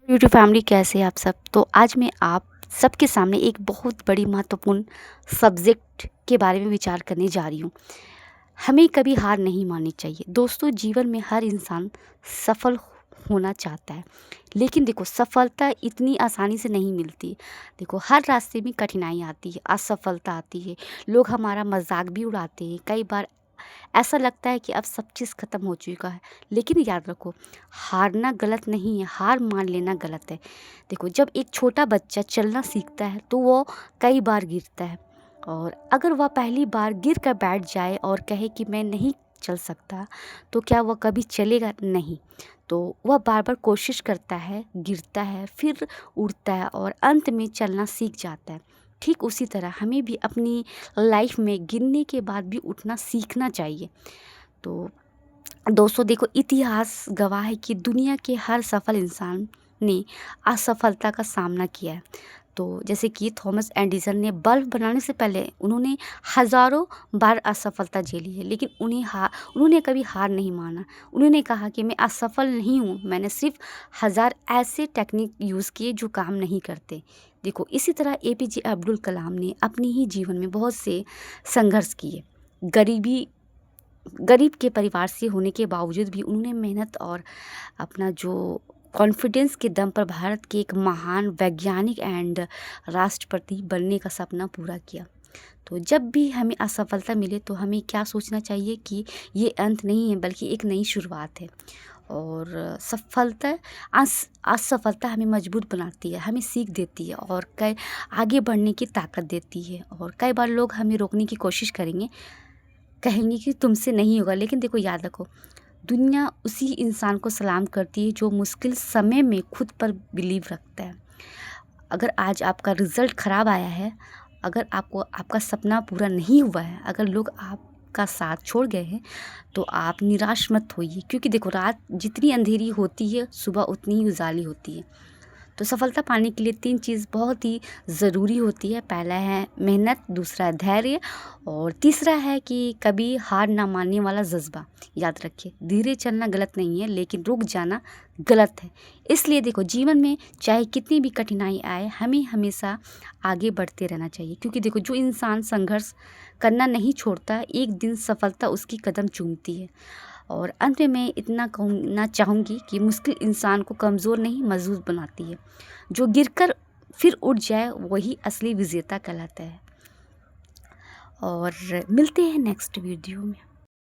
YouTube family कैसे हैं आप सब। तो आज मैं आप सबके सामने एक बहुत बड़ी महत्वपूर्ण सब्जेक्ट के बारे में विचार करने जा रही हूँ। हमें कभी हार नहीं माननी चाहिए। दोस्तों, जीवन में हर इंसान सफल होना चाहता है, लेकिन देखो सफलता इतनी आसानी से नहीं मिलती। देखो, हर रास्ते में कठिनाई आती है, असफलता आती है, लोग हमारा मजाक भी उड़ाते हैं। कई बार ऐसा लगता है कि अब सब चीज़ ख़त्म हो चुका है, लेकिन याद रखो, हारना गलत नहीं है, हार मान लेना गलत है। देखो, जब एक छोटा बच्चा चलना सीखता है तो वो कई बार गिरता है, और अगर वह पहली बार गिर कर बैठ जाए और कहे कि मैं नहीं चल सकता, तो क्या वह कभी चलेगा? नहीं। तो वह बार बार कोशिश करता है, गिरता है, फिर उड़ता है और अंत में चलना सीख जाता है। ठीक उसी तरह हमें भी अपनी लाइफ में गिरने के बाद भी उठना सीखना चाहिए। तो दोस्तों देखो, इतिहास गवाह है कि दुनिया के हर सफल इंसान ने असफलता का सामना किया है। तो जैसे कि थॉमस एडिसन ने बल्ब बनाने से पहले उन्होंने हज़ारों बार असफलता झेली है, लेकिन उन्होंने कभी हार नहीं माना। उन्होंने कहा कि मैं असफल नहीं हूँ, मैंने सिर्फ हज़ार ऐसे टेक्निक यूज़ किए जो काम नहीं करते। देखो, इसी तरह एपीजे अब्दुल कलाम ने अपने ही जीवन में बहुत से संघर्ष किए। गरीब के परिवार से होने के बावजूद भी उन्होंने मेहनत और अपना जो कॉन्फिडेंस के दम पर भारत के एक महान वैज्ञानिक एंड राष्ट्रपति बनने का सपना पूरा किया। तो जब भी हमें असफलता मिले तो हमें क्या सोचना चाहिए कि ये अंत नहीं है, बल्कि एक नई शुरुआत है। और असफलता हमें मजबूत बनाती है, हमें सीख देती है और कई आगे बढ़ने की ताकत देती है। और कई बार लोग हमें रोकने की कोशिश करेंगे, कहेंगे कि तुमसे नहीं होगा, लेकिन देखो याद रखो, दुनिया उसी इंसान को सलाम करती है जो मुश्किल समय में खुद पर बिलीव रखता है। अगर आज आपका रिज़ल्ट ख़राब आया है, अगर आपको आपका सपना पूरा नहीं हुआ है, अगर लोग आपका साथ छोड़ गए हैं, तो आप निराश मत होइए, क्योंकि देखो रात जितनी अंधेरी होती है, सुबह उतनी ही उजाली होती है। तो सफलता पाने के लिए 3 चीज़ बहुत ही ज़रूरी होती है। पहला है मेहनत, दूसरा है धैर्य, और तीसरा है कि कभी हार ना मानने वाला जज़्बा। याद रखिए, धीरे चलना गलत नहीं है, लेकिन रुक जाना गलत है। इसलिए देखो, जीवन में चाहे कितनी भी कठिनाई आए, हमें हमेशा आगे बढ़ते रहना चाहिए, क्योंकि देखो जो इंसान संघर्ष करना नहीं छोड़ता, एक दिन सफलता उसकी कदम चूमती है। और अंत में मैं इतना कहना चाहूँगी कि मुश्किल इंसान को कमज़ोर नहीं, मजबूत बनाती है। जो गिरकर फिर उठ जाए वही असली विजेता कहलाता है। और मिलते हैं नेक्स्ट वीडियो में।